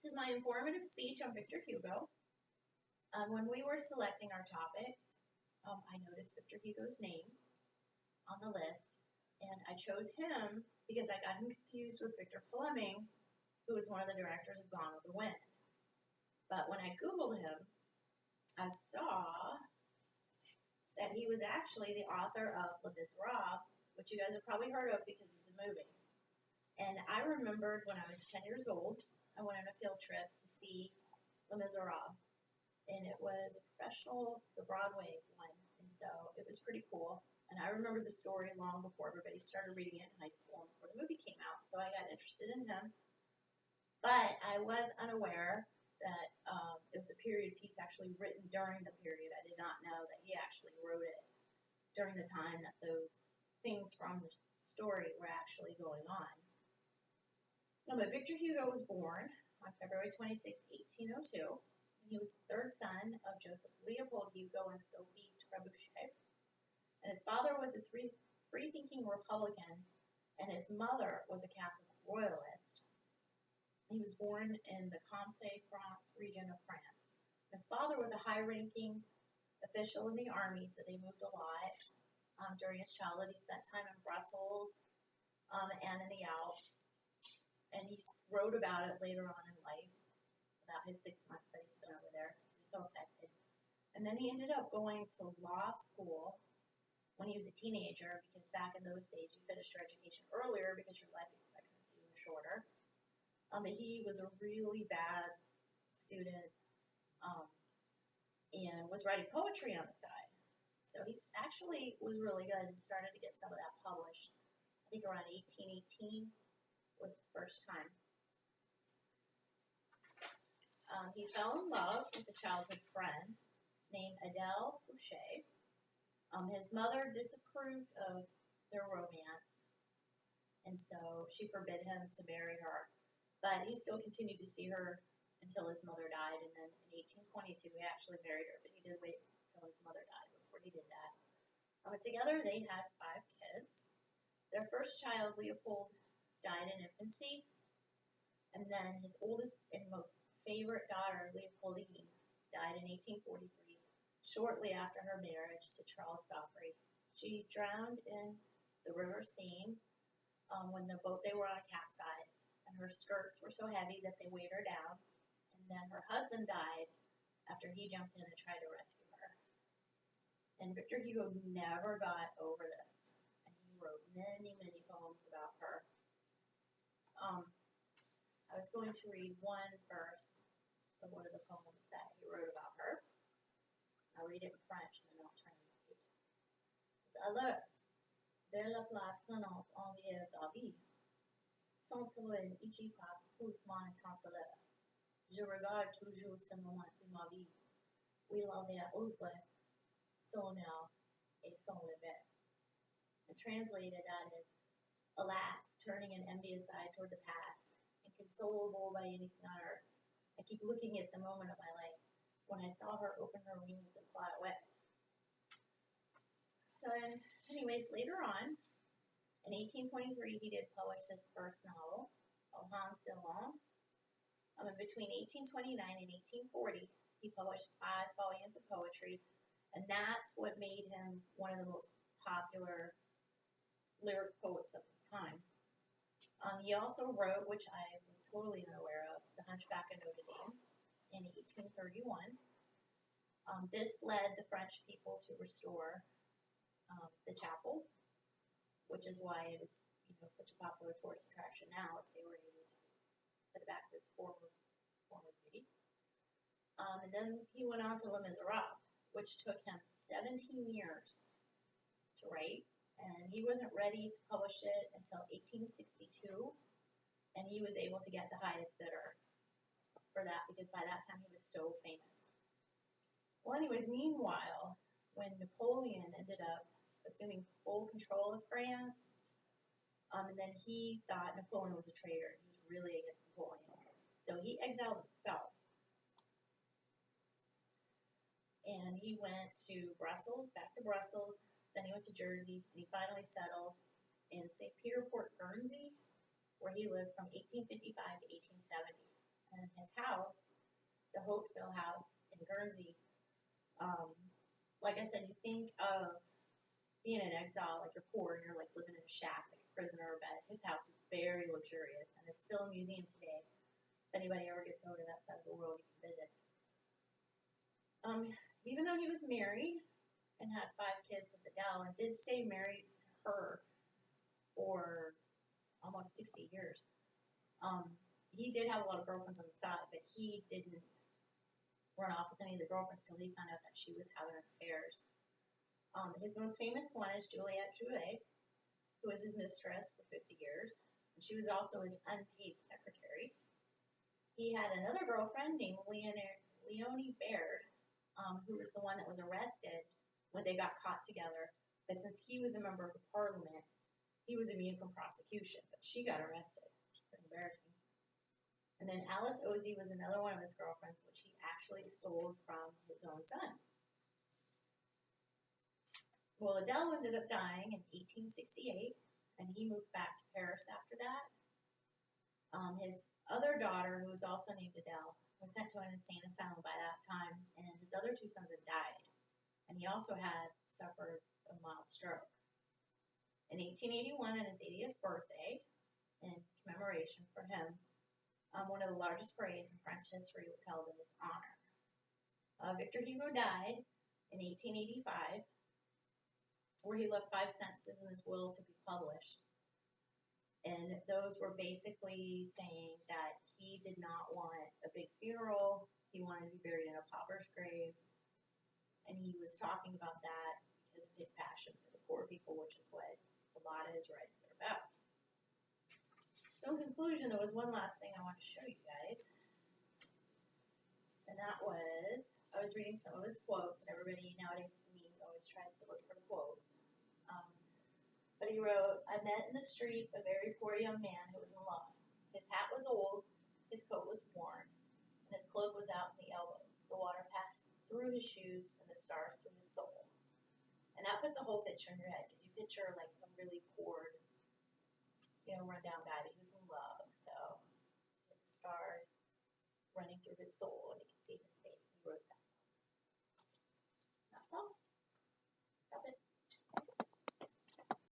This is my informative speech on Victor Hugo. When we were selecting our topics, I noticed Victor Hugo's name on the list, and I chose him because I got him confused with Victor Fleming, who was one of the directors of Gone with the Wind. But when I Googled him, I saw that he was actually the author of Les Miserables, which you guys have probably heard of because of the movie. And I remembered when I was 10 years old, I went on a field trip to see Les Miserables. And it was professional, the Broadway one. And so it was pretty cool. And I remember the story long before everybody started reading it in high school and before the movie came out. So I got interested in him. But I was unaware that it was a period piece actually written during the period. I did not know that he actually wrote it during the time that those things from the story were actually going on. But Victor Hugo was born on February 26, 1802. And he was the third son of Joseph Leopold Hugo and Sophie Trebuchet. And his father was a free-thinking Republican, and his mother was a Catholic royalist. He was born in the Comté-France region of France. His father was a high-ranking official in the army, so they moved a lot. During his childhood, he spent time in Brussels and in the Alps. And he wrote about it later on in life, about his 6 months that he spent over there, because he was so affected. And then he ended up going to law school when he was a teenager, because back in those days you finished your education earlier because your life expectancy was shorter. But he was a really bad student and was writing poetry on the side. So he actually was really good and started to get some of that published. I think around 1818 was the first time. He fell in love with a childhood friend named Adele Boucher. His mother disapproved of their romance, and so she forbid him to marry her. But he still continued to see her until his mother died, and then in 1822 he actually married her, but he did wait until his mother died before he did that. But together they had 5 kids. Their first child, Leopold, died in infancy, and then his oldest and most favorite daughter, Leopoldine, died in 1843, shortly after her marriage to Charles Godfrey. She drowned in the River Seine when the boat they were on capsized, and her skirts were so heavy that they weighed her down, and then her husband died after he jumped in and tried to rescue her. And Victor Hugo never got over this, and he wrote many, many poems about her. I was going to read one verse of one of the poems that he wrote about her. I'll read it in French and then I'll translate. It's Alors, vers la place sonnante envers ta vie, sans trouver ici passe doucement canceller. Je regarde toujours ce moment de ma vie, où il avait ouvert son aile et son lever. And translated, that is, alas, turning an envious eye toward the past, inconsolable by anything on earth, I keep looking at the moment of my life when I saw her open her wings and fly away. So, anyways, later on, in 1823, he did publish his first novel, Hans de Land. And between 1829 and 1840, he published 5 volumes of poetry, and that's what made him one of the most popular lyric poets of his time. He also wrote, which I was totally unaware of, The Hunchback of Notre Dame in 1831. This led the French people to restore the chapel, which is why it is such a popular tourist attraction now, as they were able to put it back to its former beauty. And then he went on to Les Miserables, which took him 17 years to write. And he wasn't ready to publish it until 1862, and he was able to get the highest bidder for that because by that time he was so famous. Well, anyways, meanwhile, when Napoleon ended up assuming full control of France, and then he thought Napoleon was a traitor. He was really against Napoleon. So he exiled himself. And he went to Brussels, back to Brussels. Then he went to Jersey, and he finally settled in St. Peter, Port Guernsey, where he lived from 1855 to 1870. And his house, the Hopeville house in Guernsey, um, like I said, you think of being in exile, like you're poor and you're like living in a shack, like a prisoner or bed. His house was very luxurious, and it's still a museum today. If anybody ever gets over to that side of the world, you can visit. Um, Even though he was married and had 5 kids with Adele, and did stay married to her for almost 60 years, um, he did have a lot of girlfriends on the side, but he didn't run off with any of the girlfriends till he found out that she was having affairs. His most famous one is Juliette Jouet, who was his mistress for 50 years, and she was also his unpaid secretary. He had another girlfriend named Leonie Baird, who was the one that was arrested when they got caught together. But since he was a member of the parliament, he was immune from prosecution, but she got arrested, which is pretty embarrassing. And then Alice Ozy was another one of his girlfriends, which he actually stole from his own son. Well, Adele ended up dying in 1868, and he moved back to Paris after that. His other daughter, who was also named Adele, was sent to an insane asylum by that time, and his other 2 sons had died. And he also had suffered a mild stroke. In 1881, on his 80th birthday, in commemoration for him, one of the largest parades in French history was held in his honor. Victor Hugo died in 1885, where he left 5 sentences in his will to be published. And those were basically saying that he did not want a big funeral. He wanted to be buried in a pauper's grave. And he was talking about that because of his passion for the poor people, which is what a lot of his writings are about. So in conclusion, there was one last thing I want to show you guys. And that was, I was reading some of his quotes, and everybody nowadays at the memes always tries to look for the quotes. But he wrote, "I met in the street a very poor young man who was in love. His hat was old, his coat was worn, and his cloak was out in the elbows. The water passed through his shoes, and the stars through his soul." And that puts a whole picture in your head, because you picture like a really poor, rundown guy, but he was in love. So the stars running through his soul, and you can see his face. He wrote that. That's all.